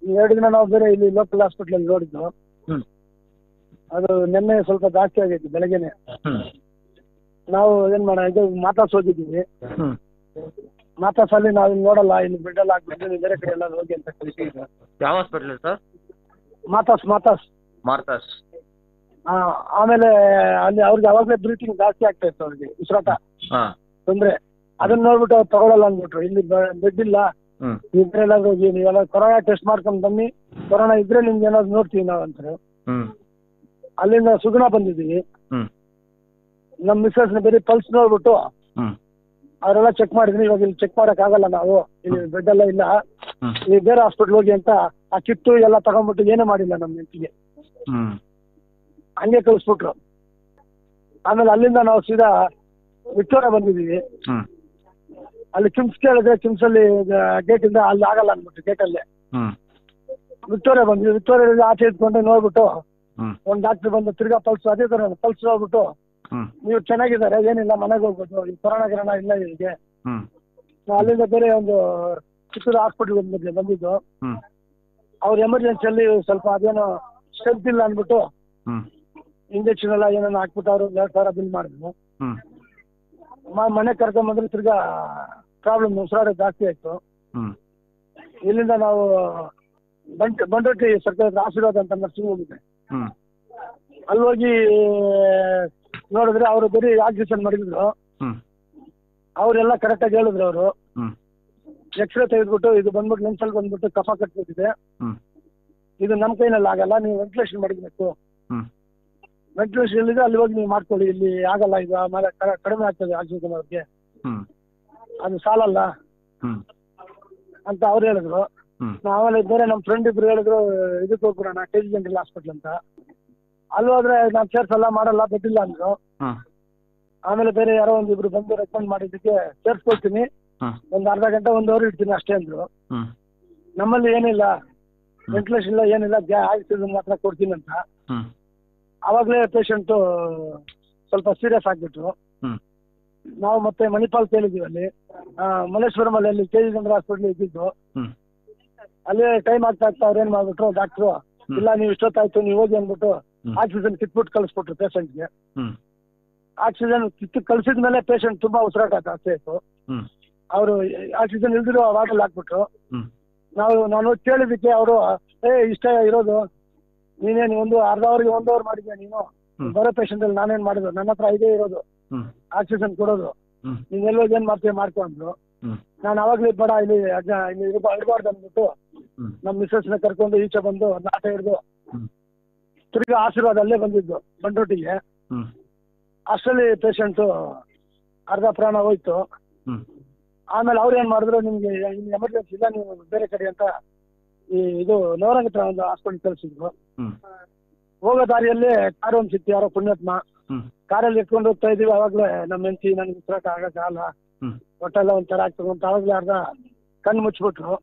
Speaker 2: ಈ 2 ದಿನ ನಾವು ಬೇರೆ ಇಲ್ಲಿ ಲೋಕಲ್ ಹಾಸ್ಪಿಟಲ್ ನೋಡಿದ್ದು. ಅದು ನಿನ್ನೆ ಸ್ವಲ್ಪ ಜಾಸ್ತಿ ಆಗೈತಿ ಬೆಳಗ್ಗೆನೆ. ನಾವು ಏನ್ ಮಾಡೋಣ, ಇದು ಮಾತಾಡ್ಸ್ ಹೋಗಿದ್ದೀವಿ. ಮಾತಾಡ್ಸ್ ಅಲ್ಲಿ ನಾವು ನೋಡಲ್ಲ, ಇಲ್ಲಿ ಬೆಡ್ ಎಲ್ಲ ಹಾಕ್ಬಿಟ್ಟು ಬೇರೆ ಕಡೆ ಎಲ್ಲ ಹೋಗಿ ಅಂತ ಕಳಿಸಿದ್ರು.
Speaker 3: ಯಾವ ಹಾಸ್ಪಿಟಲ್ ಸರ್?
Speaker 2: ಮಾತಾಸ್
Speaker 3: ಮಾರ್ಥಾಸ್.
Speaker 2: ಆಮೇಲೆ ಅಲ್ಲಿ ಅವ್ರಿಗೆ ಅವಾಗಲೇ ಬ್ರೀತಿಂಗ್ ಜಾಸ್ತಿ ಆಗ್ತಾ ಇತ್ತು, ಅವ್ರಿಗೆ ಉಸಿರಾಟ
Speaker 3: ಹಾ
Speaker 2: ತೊಂದ್ರೆ. ಅದನ್ನ ನೋಡ್ಬಿಟ್ಟು ಅವ್ರು ತಗೊಳಲ್ಲ ಅಂದ್ಬಿಟ್ರು. ಇಲ್ಲಿ ಬೆಡ್ ಇಲ್ಲ, ಇದ್ರೆ ಎಲ್ಲಾದ್ರೂ ಹೋಗಿ ನೀವೆಲ್ಲ ಕೊರೋನಾ ಟೆಸ್ಟ್ ಮಾಡ್ಕೊಂಡು ಬನ್ನಿ, ಕೊರೋನಾ ಇದ್ರೆ ನಿಮ್ಗೆ ಏನಾದ್ರು ನೋಡ್ತೀವಿ ನಾವು ಅಂತಾರೆ. ಅಲ್ಲಿಂದ ಸುಗುಣ ಬಂದಿದ್ದೀವಿ. ನಮ್ಮ ಮಿಸ್ಸಸ್ನ ಬೇರೆ ಪಲ್ಸ್ ನೋಡ್ಬಿಟ್ಟು ಅವರೆಲ್ಲ ಚೆಕ್ ಮಾಡಿದ್ವಿ. ಇವಾಗ ಇಲ್ಲಿ ಚೆಕ್ ಮಾಡಕ್ ಆಗಲ್ಲ, ನಾವು ಇಲ್ಲಿ ಬೆಡ್ ಎಲ್ಲ ಇಲ್ಲ, ನೀವು ಬೇರೆ ಹಾಸ್ಪಿಟ್ಲ್ ಹೋಗಿ ಅಂತ ಆ ಕಿಟ್ಟು ಎಲ್ಲ ತಗೊಂಡ್ಬಿಟ್ಟು ಏನೂ ಮಾಡಿಲ್ಲ ನಮ್ಮ ಹೆಂಡತಿಗೆ, ಹಂಗೆ ಕಳಿಸ್ಬಿಟ್ರು. ಆಮೇಲೆ ಅಲ್ಲಿಂದ ನಾವು ಸೀದಾ ವಿಕ್ಟೋರಿಯಾ ಬಂದಿದ್ದೀವಿ. ಅಲ್ಲಿ ಕಿಮ್ಸ್ ಕೇಳಿದ್ರೆ ಕಿಮ್ಸ್ ಅಲ್ಲಿ ಗೇಟ್ ಇಂದ ಅಲ್ಲಿ ಆಗಲ್ಲ ಅಂದ್ಬಿಟ್ಟು ಗೇಟಲ್ಲೇ ವಿಕ್ಟೋರಿಯಾ ಬಂದ್ವಿ. ವಿಕ್ಟೋರಿಯಾ ಆಚೆ ಇಟ್ಕೊಂಡು ನೋಡ್ಬಿಟ್ಟು ಒಂದು ಡಾಕ್ಟರ್ ಬಂದು ತಿರ್ಗಾ ಪಲ್ಸ್ ಅದೇ ತರ ಪಲ್ಸ್ ನೋಡ್ಬಿಟ್ಟು ನೀವು ಚೆನ್ನಾಗಿದ್ದಾರೆ, ಏನಿಲ್ಲ, ಮನೆಗೆ ಹೋಗ್ಬೋದು, ಈ ಕೊರೋನಾ ಗಿರೋಣ ಇಲ್ಲ ಇಲ್ಲಿಗೆ. ಅಲ್ಲಿಂದ ಬೇರೆ ಒಂದು ಚಿಕ್ಕದ ಹಾಸ್ಪಿಟಲ್ ಬಂದಿದ್ದು. ಅವ್ರ ಎಮರ್ಜೆನ್ಸಿಯಲ್ಲಿ ಸ್ವಲ್ಪ ಅದೇನೋ ಸ್ಟ್ರೆಂತ್ ಇಲ್ಲ ಅಂದ್ಬಿಟ್ಟು ಇಂಜೆಕ್ಷನ್ ಎಲ್ಲ ಏನೇನು ಹಾಕ್ಬಿಟ್ಟು ಅವರು 2,000 ಬಿಲ್ ಮಾಡಿದ್ರು. ಮನೆ ಕರ್ಕೊಂಬಂದ್ರೆ ತಿರ್ಗಾ ಪ್ರಾಬ್ಲಮ್, ಉಸಿರಾಟ ಜಾಸ್ತಿ ಆಯ್ತು. ಇಲ್ಲಿಂದ ನಾವು ಬಂಡೋಟಿ ಸರ್ಕಾರದ ಆಶೀರ್ವಾದ ಅಂತ ನರ್ಸಿಂಗ್ ಹೋಗಿದ್ದೆ. ಅಲ್ಲಿ ಹೋಗಿ ನೋಡಿದ್ರೆ ಅವರು ಬರೀ ಆಕ್ಸಿಜನ್ ಮಾಡಿದ್ರು. ಅವರೆಲ್ಲ ಕರೆಕ್ಟಾಗಿ ಹೇಳಿದ್ರು. ಅವರು ಎಕ್ಸ್ರೇ ತೆಗೆದ್ಬಿಟ್ಟು ಇದು ಬಂದ್ಬಿಟ್ಟು ಲೆನ್ಸಲ್ಲಿ ಬಂದ್ಬಿಟ್ಟು ಕಫ ಕಟ್ಬಿಟ್ಟಿದೆ, ಇದು ನಮ್ಮ ಕೈನಲ್ಲಿ ಆಗಲ್ಲ, ನೀವು ವೆಂಟಿಲೇಷನ್ ಮಾಡಿರ್ಬೇಕು. ವೆಂಟಿಲೇಷನ್ ಎಲ್ಲಿದೆ ಅಲ್ಲಿ ಹೋಗಿ ನೀವು ಮಾಡ್ಕೊಳ್ಳಿ, ಇಲ್ಲಿ ಆಗಲ್ಲ, ಇದು ಆಮೇಲೆ ಕಡಿಮೆ ಆಗ್ತದೆ ಆಕ್ಸಿಜನ್ ಅವ್ರಿಗೆ, ಅದು ಸಾಲಲ್ಲ ಅಂತ ಅವ್ರು ಹೇಳಿದ್ರು. ಆಮೇಲೆ ಬೇರೆ ನಮ್ಮ ಫ್ರೆಂಡ್ ಇಬ್ರು ಹೇಳಿದ್ರು, ಇದಕ್ಕೆ ಹೋಗ್ಬಿಡೋಣ KG ಜನರಲ್ ಹಾಸ್ಪಿಟ್ಲ್ ಅಂತ. ಅಲ್ಲಿ ಹೋದ್ರೆ ನಾನು ಸೇರ್ಸಲ್ಲ, ಮಾಡಲ್ಲ, ಬೆಡ್ಡಿಲ್ಲ ಅಂದ್ರು. ಆಮೇಲೆ ಬೇರೆ ಯಾರೋ ಒಂದಿಬ್ರು ಬಂದು ರೆಕಮೆಂಡ್ ಮಾಡಿದ್ದಕ್ಕೆ ಸೇರ್ಸ್ಕೊಳ್ತೀನಿ, ಒಂದು ಅರ್ಧ ಗಂಟೆ 1 ಅವರ್ ಇಡ್ತೀನಿ ಅಷ್ಟೇ ಅಂದ್ರು. ನಮ್ಮಲ್ಲಿ ಏನಿಲ್ಲ, ವೆಂಟಿಲೇಷನ್ ಇಲ್ಲ, ಏನಿಲ್ಲ, ಆಕ್ಸಿಜನ್ ಮಾತ್ರ ಕೊಡ್ತೀನಿ ಅಂತ. ಆವಾಗಲೇ ಪೇಷಂಟು ಸ್ವಲ್ಪ ಸೀರಿಯಸ್ ಆಗಿಬಿಟ್ರು. ನಾವು ಮತ್ತೆ ಮಣಿಪಾಲ್ ಕೇಳಿದ್ವಿ, ಅಲ್ಲಿ ಮಲ್ಲೇಶ್ವರಮಲ್ಲಿ ಅಲ್ಲಿ KG ಜನರಲ್ ಹಾಸ್ಪಿಟ್ಲ್ ಇದ್ದಿದ್ದು. ಅಲ್ಲಿ ಟೈಮ್ ಆಗ್ತಾ ಅವ್ರೇನ್ ಮಾಡ್ಬಿಟ್ರು ಡಾಕ್ಟ್ರು, ಇಲ್ಲ ನೀವು ಇಷ್ಟೊತ್ತಾಯ್ತು ನೀವು ಹೋಗಿ ಅಂದ್ಬಿಟ್ಟು ಆಕ್ಸಿಜನ್ ಕಿತ್ಬಿಟ್ಟು ಕಳಿಸ್ಬಿಟ್ರು ಪೇಷಂಟ್ಗೆ. ಆಕ್ಸಿಜನ್ ಕಿತ್ತು ಕಳಿಸಿದ್ಮೇಲೆ ಪೇಷಂಟ್ ತುಂಬಾ ಉಸಿರಾಟ ಜಾಸ್ತಿ ಆಯ್ತು. ಅವರು ಆಕ್ಸಿಜನ್ ಇಲ್ದಿರೋ ವಾಟಲ್ಲಿ ಹಾಕ್ಬಿಟ್ರು. ನಾನು ಕೇಳಿದ್ದಕ್ಕೆ ಅವರು ಇಷ್ಟೇ ಇರೋದು, ನೀನೇನು ಒಂದು ಅರ್ಧ ಅವರ್ಗೆ 1 ಅವರ್ ಮಾಡಿದ್ಯಾ ನೀನು, ಬರೋ ಪೇಷಂಟ್ ಅಲ್ಲಿ ನಾನೇನ್ ಮಾಡಿದ್ರು, ನನ್ನ ಹತ್ರ ಇದೇ ಇರೋದು ಆಕ್ಸಿಜನ್ ಕೊಡೋದು, ನೀನ್ ಎಲ್ಲೋಗಿ ಏನ್ ಮಾಡ್ತೀವಿ ಮಾಡ್ಕೊ ಅಂದ್ರು. ನಾನು ಅವಾಗ್ಲೇ ಬೇಡ, ಇಲ್ಲಿ ಇರಬಾರ್ದು ಅಂದ್ಬಿಟ್ಟು ನಮ್ಮ ಮಿಸ್ಸಸ್ನ ಕರ್ಕೊಂಡು ಈಚೆ ಬಂದು ನಾಟ ಹಿಡ್ದು ತಿರ್ಗಿ ಆಶೀರ್ವಾದ ಅಲ್ಲೇ ಬಂದಿದ್ದು ಬಂಡೋಟಿಗೆ. ಅಷ್ಟರಲ್ಲಿ ಪೇಷಂಟು ಅರ್ಧ ಪ್ರಾಣ ಹೋಯ್ತು. ಆಮೇಲೆ ಅವ್ರು ಏನ್ ಮಾಡಿದ್ರು, ನಿಮ್ಗೆ ಎಮರ್ಜೆನ್ಸಿ ಇಲ್ಲ, ನೀವು ಬೇರೆ ಕಡೆ ಅಂತ ಇದು ನವರಂಗ ಹತ್ರ ಒಂದು ಹಾಸ್ಪಿಟಲ್ ಕಳಿಸಿದ್ರು. ಹೋಗೋ ದಾರಿಯಲ್ಲೇ ಕಾರ್ ಒಂದು ಸಿಕ್ತಿ, ಯಾರೋ ಪುಣ್ಯಾತ್ಮ ಕಾರಲ್ಲಿ ಇಟ್ಕೊಂಡು ಹೋಗ್ತಾ ಇದೀವಿ. ಅವಾಗಲೇ ನಮ್ಮ ಹೆಂಡತಿ ನನಗೆ ಉಸಿರಾಟ ಆಗಲ್ಲ, ಹೊಟ್ಟೆಲ್ಲ ಒಂಥರ ಆಗ್ತದೆ ಅಂತ ಅವಾಗಲೇ ಅರ್ಧ ಕಣ್ಣು ಮುಚ್ಚಿಬಿಟ್ರು.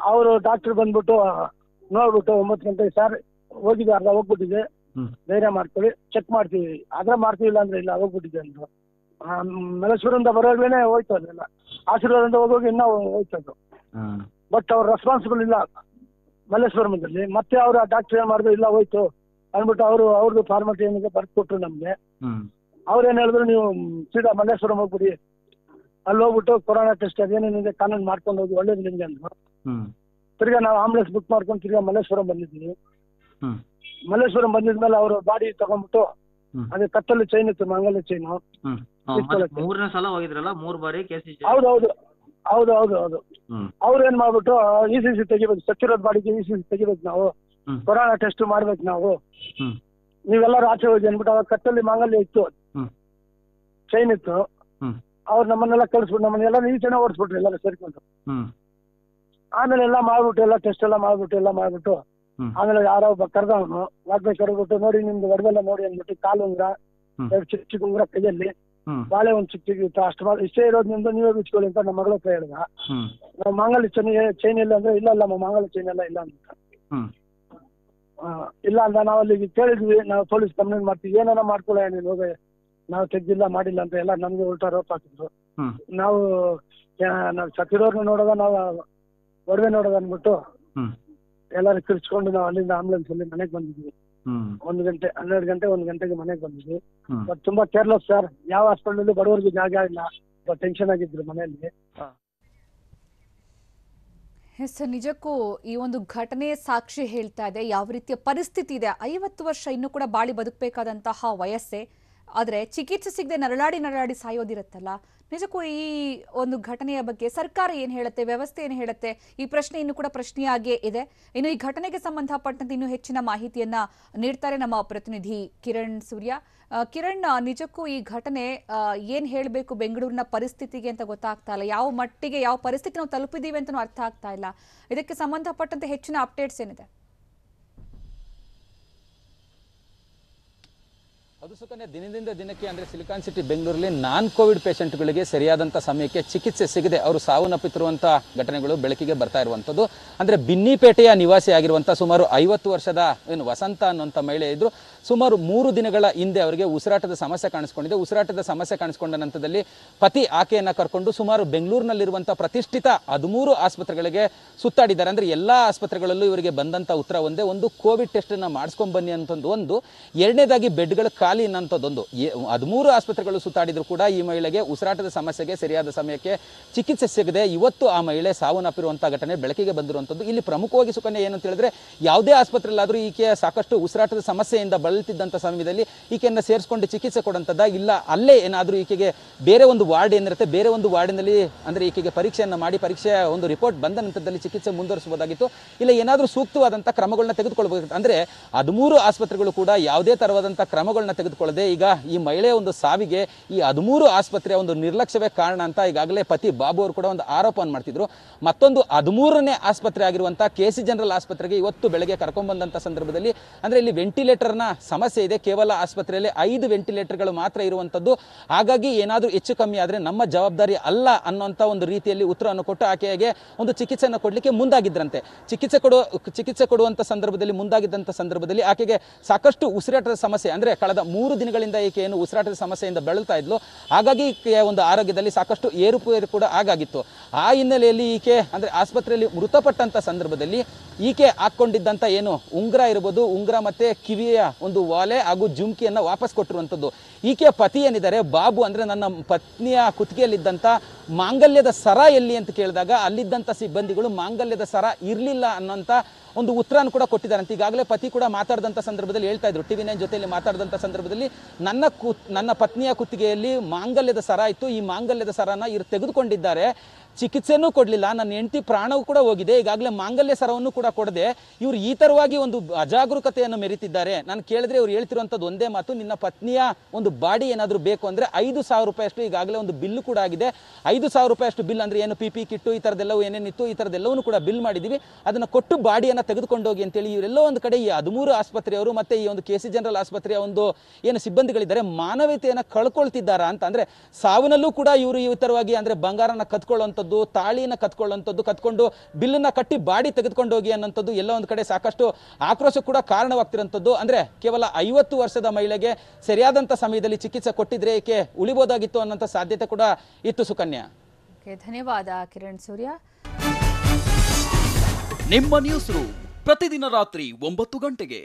Speaker 2: ಅವರು ಡಾಕ್ಟರ್ ಬಂದ್ಬಿಟ್ಟು ನೋಡ್ಬಿಟ್ಟು 9 ಗಂಟೆಗೆ ಸರ್ ಹೋಗಿದೆ, ಅರ್ಧ ಹೋಗ್ಬಿಟ್ಟಿದೆ, ಧೈರ್ಯ ಮಾಡ್ಕೊಳ್ಳಿ, ಚೆಕ್ ಮಾಡ್ತೀವಿ, ಆದ್ರೆ ಮಾಡ್ತೀವಿ, ಇಲ್ಲ ಅಂದ್ರೆ ಇಲ್ಲ, ಹೋಗ್ಬಿಟ್ಟಿದೆ ಅಂದ್ರು. ಮಲ್ಲೇಶ್ವರದಿಂದ ಬರೋಗ್ಲೇನೆ ಹೋಯ್ತು ಅದೆಲ್ಲ, ಆಶೀರ್ವಾದದಿಂದ ಹೋಗೋಗಿ ಇನ್ನೂ ಹೋಯ್ತದು. ಬಟ್ ಅವ್ರ ರೆಸ್ಪಾನ್ಸಿಬಲ್ ಇಲ್ಲ ಮಲ್ಲೇಶ್ವರಮದಲ್ಲಿ. ಮತ್ತೆ ಅವ್ರು ಆ ಡಾಕ್ಟರ್ ಏನ್ ಮಾಡಿದ್ರು, ಇಲ್ಲ ಹೋಯ್ತು ಅಂದ್ಬಿಟ್ಟು ಅವ್ರದ್ದು ಫಾರ್ಮಾಲಿಟಿ ಏನಿದೆ ಬರ್ದು ಕೊಟ್ರು ನಮ್ಗೆ. ಅವ್ರೇನ್ ಹೇಳಿದ್ರು, ನೀವು ಸೀದಾ ಮಲ್ಲೇಶ್ವರಂ ಹೋಗ್ಬಿಡಿ, ಅಲ್ಲಿ ಹೋಗ್ಬಿಟ್ಟು ಕೊರೋನಾ ಟೆಸ್ಟ್ ಅದೇನೇನಿದೆ ಕಾನೂನು ಮಾಡ್ಕೊಂಡು ಹೋಗಿ, ಒಳ್ಳೇದು ನಿಮ್ಗೆ ಅಂದ್ರು. ತಿರ್ಗಾ ನಾವು ಆಂಬುಲೆನ್ಸ್ ಬುಕ್ ಮಾಡ್ಕೊಂಡು ತಿರ್ಗಾ ಮಲ್ಲೇಶ್ವರಂ ಬಂದಿದ್ದೀವಿ. ಮಲ್ಲೇಶ್ವರಂ ಬಂದಿದ್ಮೇಲೆ ಅವರು ಬಾಡಿ ತಗೊಂಡ್ಬಿಟ್ಟು, ಅದೇ ಕತ್ತಲ್ಲಿ ಚೈನ್ ಇತ್ತು, ಮಂಗಲ ಚೈನು.
Speaker 3: 3ನೇ ಸಲ ಹೋಗಿದ್ರಲ್ಲ, 3 ಬಾರಿ KC.
Speaker 2: ಹೌದು. ಅವ್ರು ಏನ್ ಮಾಡ್ಬಿಟ್ಟು ECG ತೆಗಿಬೇಕು, ಸತ್ತಿರೋದ್ ಬಾಡಿಗೆ ECG ತೆಗಿಬೇಕು, ನಾವು ಕೊರೋನಾ ಟೆಸ್ಟ್ ಮಾಡ್ಬೇಕು, ನಾವು ನೀವೆಲ್ಲರೂ ಆಚೆ ಹೋಗಿ ಅಂದ್ಬಿಟ್ಟು ಅವಾಗ ಕತ್ತಲ್ಲಿ ಮಾಂಗಲ್ಯ ಇತ್ತು, ಚೈನ್ ಇತ್ತು. ಅವ್ರು ನಮ್ಮನ್ನೆಲ್ಲ ಕಳಿಸ್ಬಿಟ್ಟು ನಮ್ಮನ್ನೆಲ್ಲ ಈಚೆನೆ ಓಡಿಸ್ಬಿಟ್ರು ಎಲ್ಲರೂ ಸೇರ್ಕೊಂಡು. ಆಮೇಲೆ ಎಲ್ಲ ಮಾಡ್ಬಿಟ್ಟು ಎಲ್ಲ ಟೆಸ್ಟ್ ಎಲ್ಲ ಮಾಡ್ಬಿಟ್ಟು ಆಮೇಲೆ ಯಾರೋ ಒಬ್ಬ ಕರೆದವನು ವಾದ್ಯ ಕರೆದ್ಬಿಟ್ಟು, ನೋಡಿ ನಿಮ್ದು ಒಡವೆಲ್ಲ ನೋಡಿ ಅಂದ್ಬಿಟ್ಟು, ಕಾಲು ಉಂಗ್ರ, 2 ಚಿಕ್ಕ ಉಂಗ್ರ ಕೈಯಲ್ಲಿ, ಬಾಳೆ ಒಂದು ಚಿಕ್ಕ ಅಷ್ಟು ಇಷ್ಟೇ ಇರೋದು ನಿಮ್ದು, ನೀವೇ ಬಿಚ್ಕೊಳ್ಳಿ ಅಂತ ನಮ್ಮ ಮಗಳ ಹತ್ರ ಹೇಳಿದ. ನಾವು ಮಾಂಗಲ್ಯ ಚೈನ್ ಇಲ್ಲ ಅಂದ್ರೆ, ಇಲ್ಲ ನಮ್ಮ ಮಾಂಗಲ್ಯ ಚೈನ್ ಎಲ್ಲ ಇಲ್ಲ ಅಂತ. ಇಲ್ಲ ಅಂತ ನಾವು ಅಲ್ಲಿ ಕೇಳಿದ್ವಿ, ನಾವು ಪೊಲೀಸ್ ಕಂಪ್ಲೇಂಟ್ ಮಾಡ್ತೀವಿ, ಏನಾರ ಮಾಡ್ಕೊಳ್ಳ ನೀನು ಹೋಗಿ, ನಾವು ತೆಗ್ದಿಲ್ಲ ಮಾಡಿಲ್ಲ ಅಂತ ಎಲ್ಲ ನಮ್ಗೆ ಉಲ್ಟಾ ರೋಪ್ ಹಾಕಿದ್ರು. ನಾವು ಸತ್ತಿರೋರ್ನ ನೋಡೋದ, ನಾವು ಒಡವೆ ನೋಡೋದು ಅಂದ್ಬಿಟ್ಟು ಎಲ್ಲರೂ ಕಿರ್ಚ್ಕೊಂಡು ನಾವು ಅಲ್ಲಿಂದ ಆಂಬುಲೆನ್ಸ್ ಅಲ್ಲಿ ಮನೆಗೆ ಬಂದಿದ್ವಿ. 1 ಗಂಟೆ 12 ಗಂಟೆ 1 ಗಂಟೆಗೆ ಮನೆಗೆ ಬಂದಿದ್ವಿ. ಬಟ್ ತುಂಬಾ ಕೇರ್ಲೆಸ್ ಸರ್, ಯಾವ ಹಾಸ್ಪಿಟಲ್ ಬಡವರಿಗೆ ಜಾಗ ಇಲ್ಲ, ಟೆನ್ಷನ್ ಆಗಿದ್ರು ಮನೆಯಲ್ಲಿ.
Speaker 1: ಎಸ್ ನಿಜಕ್ಕೂ ಈ ಒಂದು ಘಟನೆ ಸಾಕ್ಷಿ ಹೇಳ್ತಾ ಇದೆ ಯಾವ ರೀತಿಯ ಪರಿಸ್ಥಿತಿ ಇದೆ. 50 ವರ್ಷ ಇನ್ನೂ ಕೂಡ ಬಾಳಿ ಬದುಕಬೇಕಾದಂತಹ ವಯಸ್ಸೇ, ಆದರೆ ಚಿಕಿತ್ಸೆ ಸಿಗದೆ ನರಳಾಡಿ ಸಾಯೋದಿರುತ್ತಲ್ಲ. ನಿಜಕ್ಕೂ ಈ ಒಂದು ಘಟನೆಯ ಬಗ್ಗೆ ಸರ್ಕಾರ ಏನು ಹೇಳುತ್ತೆ, ವ್ಯವಸ್ಥೆ ಏನು ಹೇಳುತ್ತೆ, ಈ ಪ್ರಶ್ನೆ ಇನ್ನೂ ಕೂಡ ಪ್ರಶ್ನೆಯಾಗಿಯೇ ಇದೆ. ಇನ್ನು ಈ ಘಟನೆಗೆ ಸಂಬಂಧಪಟ್ಟಂತೆ ಇನ್ನೂ ಹೆಚ್ಚಿನ ಮಾಹಿತಿಯನ್ನ ನೀಡ್ತಾರೆ ನಮ್ಮ ಪ್ರತಿನಿಧಿ ಕಿರಣ್ ಸೂರ್ಯ. ಕಿರಣ್, ನಿಜಕ್ಕೂ ಈ ಘಟನೆ ಏನ್ ಹೇಳಬೇಕು ಬೆಂಗಳೂರಿನ ಪರಿಸ್ಥಿತಿಗೆ ಅಂತ ಗೊತ್ತಾಗ್ತಾ ಇಲ್ಲ. ಯಾವ ಮಟ್ಟಿಗೆ ಯಾವ ಪರಿಸ್ಥಿತಿ ನಾವು ತಲುಪಿದೀವಿ ಅಂತನೂ ಅರ್ಥ ಆಗ್ತಾ ಇಲ್ಲ. ಇದಕ್ಕೆ ಸಂಬಂಧಪಟ್ಟಂತೆ ಹೆಚ್ಚಿನ ಅಪ್ಡೇಟ್ಸ್ ಏನಿದೆ?
Speaker 4: ಅದು ಸುಕನ್ಯಾ, ದಿನದಿಂದ ದಿನಕ್ಕೆ ಅಂದರೆ ಸಿಲಿಕಾನ್ ಸಿಟಿ ಬೆಂಗಳೂರಲ್ಲಿ ನಾನ್ ಕೋವಿಡ್ ಪೇಷಂಟ್ಗಳಿಗೆ ಸರಿಯಾದಂಥ ಸಮಯಕ್ಕೆ ಚಿಕಿತ್ಸೆ ಸಿಗದೆ ಅವರು ಸಾವನ್ನಪ್ಪಿರುವಂಥ ಘಟನೆಗಳು ಬೆಳಕಿಗೆ ಬರ್ತಾ ಇರುವಂಥದ್ದು. ಅಂದರೆ ಬಿನ್ನಿಪೇಟೆಯ ನಿವಾಸಿ ಆಗಿರುವಂಥ ಸುಮಾರು 50 ವರ್ಷದ ವಸಂತ ಅನ್ನುವಂಥ ಮಹಿಳೆ ಇದ್ರು. ಸುಮಾರು 3 ದಿನಗಳ ಹಿಂದೆ ಅವರಿಗೆ ಉಸಿರಾಟದ ಸಮಸ್ಯೆ ಕಾಣಿಸ್ಕೊಂಡಿದೆ. ಉಸಿರಾಟದ ಸಮಸ್ಯೆ ಕಾಣಿಸ್ಕೊಂಡ ನಂತರದಲ್ಲಿ ಪತಿ ಆಕೆಯನ್ನು ಕರ್ಕೊಂಡು ಸುಮಾರು ಬೆಂಗಳೂರಿನಲ್ಲಿರುವಂಥ ಪ್ರತಿಷ್ಠಿತ 13 ಆಸ್ಪತ್ರೆಗಳಿಗೆ ಸುತ್ತಾಡಿದ್ದಾರೆ. ಅಂದರೆ ಎಲ್ಲ ಆಸ್ಪತ್ರೆಗಳಲ್ಲೂ ಇವರಿಗೆ ಬಂದಂಥ ಉತ್ತರ ಒಂದೇ, ಒಂದು ಕೋವಿಡ್ ಟೆಸ್ಟನ್ನು ಮಾಡಿಸ್ಕೊಂಡು ಬನ್ನಿ ಅಂತಂದು ಒಂದು, ಎರಡನೇದಾಗಿ ಬೆಡ್ಗಳು ಖಾಲಿ ಅನ್ನೋಂಥದ್ದೊಂದು. 13 ಆಸ್ಪತ್ರೆಗಳು ಸುತ್ತಾಡಿದ್ರು ಕೂಡ ಈ ಮಹಿಳೆಗೆ ಉಸಿರಾಟದ ಸಮಸ್ಯೆಗೆ ಸರಿಯಾದ ಸಮಯಕ್ಕೆ ಚಿಕಿತ್ಸೆ ಸಿಗದೆ ಇವತ್ತು ಆ ಮಹಿಳೆ ಸಾವನ್ನಪ್ಪಿರುವಂಥ ಘಟನೆ ಬೆಳಕಿಗೆ ಬಂದಿರುವಂಥದ್ದು. ಇಲ್ಲಿ ಪ್ರಮುಖವಾಗಿ ಸುಕನ್ಯಾ ಏನು ಅಂತ ಹೇಳಿದ್ರೆ, ಯಾವುದೇ ಆಸ್ಪತ್ರೆಯಲ್ಲಾದರೂ ಈಕೆ ಸಾಕಷ್ಟು ಉಸಿರಾಟದ ಸಮಸ್ಯೆಯಿಂದ ಬಳಲ್ತಿದ್ದಂಥ ಸಮಯದಲ್ಲಿ ಈಕೆಯನ್ನು ಸೇರಿಸ್ಕೊಂಡು ಚಿಕಿತ್ಸೆ ಕೊಡುವಂಥದ್ದ, ಇಲ್ಲ ಅಲ್ಲೇ ಏನಾದರೂ ಈಕೆಗೆ ಬೇರೆ ಒಂದು ವಾರ್ಡ್ ಏನಿರುತ್ತೆ, ಬೇರೆ ಒಂದು ವಾರ್ಡಿನಲ್ಲಿ ಅಂದರೆ ಈಕೆಗೆ ಪರೀಕ್ಷೆಯನ್ನು ಮಾಡಿ ಪರೀಕ್ಷೆಯ ಒಂದು ರಿಪೋರ್ಟ್ ಬಂದ ನಂತರದಲ್ಲಿ ಚಿಕಿತ್ಸೆ ಮುಂದುವರಿಸಬಹುದಾಗಿತ್ತು, ಇಲ್ಲ ಏನಾದರೂ ಸೂಕ್ತವಾದಂಥ ಕ್ರಮಗಳನ್ನ ತೆಗೆದುಕೊಳ್ಬೇಕಾಗಿತ್ತು. ಅಂದರೆ 13 ಆಸ್ಪತ್ರೆಗಳು ಕೂಡ ಯಾವುದೇ ಥರವಾದಂಥ ಕ್ರಮಗಳನ್ನ ತೆಗೆದುಕೊಳ್ಳದೆ ಈಗ ಈ ಮಹಿಳೆಯ ಒಂದು ಸಾವಿಗೆ ಈ 13 ಆಸ್ಪತ್ರೆಯ ಒಂದು ನಿರ್ಲಕ್ಷ್ಯವೇ ಕಾರಣ ಅಂತ ಈಗಾಗಲೇ ಪತಿ ಬಾಬು ಅವರು ಕೂಡ ಒಂದು ಆರೋಪವನ್ನು ಮಾಡ್ತಿದ್ರು. ಮತ್ತೊಂದು 13ನೇ ಆಸ್ಪತ್ರೆ ಆಗಿರುವಂಥ KC ಜನರಲ್ ಆಸ್ಪತ್ರೆಗೆ ಇವತ್ತು ಬೆಳಗ್ಗೆ ಕರ್ಕೊಂಡ್ಬಂದಂಥ ಸಂದರ್ಭದಲ್ಲಿ ಅಂದರೆ ಇಲ್ಲಿ ವೆಂಟಿಲೇಟರ್ನ ಸಮಸ್ಯೆ ಇದೆ, ಕೇವಲ ಆಸ್ಪತ್ರೆಯಲ್ಲಿ 5 ವೆಂಟಿಲೇಟರ್ಗಳು ಮಾತ್ರ ಇರುವಂಥದ್ದು. ಹಾಗಾಗಿ ಏನಾದರೂ ಹೆಚ್ಚು ಕಮ್ಮಿ ಆದರೆ ನಮ್ಮ ಜವಾಬ್ದಾರಿ ಅಲ್ಲ ಅನ್ನೋಂಥ ಒಂದು ರೀತಿಯಲ್ಲಿ ಉತ್ತರವನ್ನು ಕೊಟ್ಟು ಆಕೆಗೆ ಒಂದು ಚಿಕಿತ್ಸೆಯನ್ನು ಕೊಡಲಿಕ್ಕೆ ಮುಂದಾಗಿದ್ರಂತೆ. ಚಿಕಿತ್ಸೆ ಕೊಡುವಂಥ ಸಂದರ್ಭದಲ್ಲಿ ಮುಂದಾಗಿದ್ದಂಥ ಸಂದರ್ಭದಲ್ಲಿ ಆಕೆಗೆ ಸಾಕಷ್ಟು ಉಸಿರಾಟದ ಸಮಸ್ಯೆ, ಅಂದರೆ ಕಳೆದ 3 ದಿನಗಳಿಂದ ಈಕೆ ಏನು ಉಸಿರಾಟದ ಸಮಸ್ಯೆಯಿಂದ ಬಳಲ್ತಾ ಇದ್ಲು, ಹಾಗಾಗಿ ಈಕೆಯ ಒಂದು ಆರೋಗ್ಯದಲ್ಲಿ ಸಾಕಷ್ಟು ಏರುಪೇರು ಕೂಡ ಆಗಾಗಿತ್ತು. ಆ ಹಿನ್ನೆಲೆಯಲ್ಲಿ ಈಕೆ ಅಂದರೆ ಆಸ್ಪತ್ರೆಯಲ್ಲಿ ಮೃತಪಟ್ಟಂಥ ಸಂದರ್ಭದಲ್ಲಿ ಈಕೆ ಹಾಕ್ಕೊಂಡಿದ್ದಂಥ ಏನು ಉಂಗುರ ಇರ್ಬೋದು, ಉಂಗುರ ಮತ್ತು ಕಿವಿಯ ಒಂದು ವಾಲೆ ಹಾಗೂ ಜುಮ್ಕಿಯನ್ನು ವಾಪಸ್ ಕೊಟ್ಟಿರುವಂಥದ್ದು. ಈಕೆಯ ಪತಿ ಏನಿದ್ದಾರೆ ಬಾಬು, ಅಂದರೆ ನನ್ನ ಪತ್ನಿಯ ಕುತ್ತಿಗೆಯಲ್ಲಿದ್ದಂಥ ಮಾಂಗಲ್ಯದ ಸರ ಎಲ್ಲಿ ಅಂತ ಕೇಳಿದಾಗ ಅಲ್ಲಿದ್ದಂಥ ಸಿಬ್ಬಂದಿಗಳು ಮಾಂಗಲ್ಯದ ಸರ ಇರಲಿಲ್ಲ ಅನ್ನೋಂಥ ಒಂದು ಉತ್ತರನ ಕೂಡ ಕೊಟ್ಟಿದ್ದಾರಂತೆ. ಈಗಾಗಲೇ ಪತಿ ಕೂಡ ಮಾತಾಡಿದಂಥ ಸಂದರ್ಭದಲ್ಲಿ ಹೇಳ್ತಾ ಇದ್ರು, TV9 ಜೊತೆಯಲ್ಲಿ ಮಾತಾಡಿದಂಥ ಸಂದರ್ಭದಲ್ಲಿ ನನ್ನ ಪತ್ನಿಯ ಕುತ್ತಿಗೆಯಲ್ಲಿ ಮಾಂಗಲ್ಯದ ಸರ ಇತ್ತು, ಈ ಮಾಂಗಲ್ಯದ ಸರನ ಇವ್ರು ತೆಗೆದುಕೊಂಡಿದ್ದಾರೆ, ಚಿಕಿತ್ಸೆನೂ ಕೊಡಲಿಲ್ಲ, ನನ್ನ ಹೆಂಡತಿ ಪ್ರಾಣವೂ ಕೂಡ ಹೋಗಿದೆ, ಈಗಾಗಲೇ ಮಾಂಗಲ್ಯ ಸರವನ್ನು ಕೂಡ ಕೊಡದೆ ಇವರು ಈ ಥರವಾಗಿ ಒಂದು ಅಜಾಗರೂಕತೆಯನ್ನು ಮೆರೀತಿದ್ದಾರೆ. ನಾನು ಕೇಳಿದ್ರೆ ಇವ್ರು ಹೇಳ್ತಿರುವಂಥದ್ದು ಒಂದೇ ಮಾತು, ನಿನ್ನ ಪತ್ನಿಯ ಒಂದು ಬಾಡಿ ಏನಾದರೂ ಬೇಕು ಅಂದರೆ 5,000 ರೂಪಾಯಿಯಷ್ಟು ಈಗಾಗಲೇ ಒಂದು ಬಿಲ್ಲು ಕೂಡ ಆಗಿದೆ. 5,000 ರೂಪಾಯಿಯಷ್ಟು ಬಿಲ್ ಅಂದರೆ ಏನು PP ಕಿಟ್ಟು ಈ ಥರದ್ದೆಲ್ಲವೂ ಏನೇನಿತ್ತು ಈ ಥರದ್ದೆಲ್ಲವೂ ಕೂಡ ಬಿಲ್ ಮಾಡಿದ್ದೀವಿ, ಅದನ್ನು ಕೊಟ್ಟು ಬಾಡಿಯನ್ನು ತೆಗೆದುಕೊಂಡು ಹೋಗಿ ಅಂತೇಳಿ ಇವರೆಲ್ಲೋ ಒಂದು ಕಡೆ ಈ 13 ಆಸ್ಪತ್ರೆಯವರು ಮತ್ತು ಈ ಒಂದು KC ಜನರಲ್ ಆಸ್ಪತ್ರೆಯ ಒಂದು ಏನು ಸಿಬ್ಬಂದಿಗಳಿದ್ದಾರೆ ಮಾನವೀಯತೆಯನ್ನು ಕಳ್ಕೊಳ್ತಿದ್ದಾರಾ ಅಂತ. ಅಂದರೆ ಸಾವಿನಲ್ಲೂ ಕೂಡ ಇವರು ಈ ಥರವಾಗಿ ಅಂದರೆ ಬಂಗಾರನ ಕತ್ಕೊಳ್ಳುವಂಥದ್ದು, ತಾಳಿನ ಕತ್ಕೊಳ್ಳುವಂಥದ್ದು, ಕತ್ಕೊಂಡು ಬಿಲ್ಲನ್ನ ಕಟ್ಟಿ ಬಾಡಿ ತೆಗೆದುಕೊಂಡು ಹೋಗಿ ಅನ್ನೋಂಥದ್ದು ಎಲ್ಲ ಒಂದು ಕಡೆ ಸಾಕಷ್ಟು ಆಕ್ರೋಶ ಕೂಡ ಕಾರಣವಾಗ್ತಿರೋಂಥದ್ದು. ಅಂದರೆ ಕೇವಲ 50 ವರ್ಷದ ಮಹಿಳೆಗೆ ಸರಿಯಾದಂಥ ಸಮಯದಲ್ಲಿ ಚಿಕಿತ್ಸೆ ಕೊಟ್ಟಿದ್ರೆ ಈಕೆ ಉಳಿಬೋದಾಗಿತ್ತು ಅನ್ನೋಂಥ ಸಾಧ್ಯತೆ ಕೂಡ ಇತ್ತು ಸುಕನ್ಯಾ.
Speaker 1: ಧನ್ಯವಾದ ಕಿರಣ್ ಸೂರ್ಯ.
Speaker 5: ನಿಮ್ಮ ನ್ಯೂಸ್ ರೂಮ್ ಪ್ರತಿದಿನ ರಾತ್ರಿ 9 ಗಂಟೆಗೆ.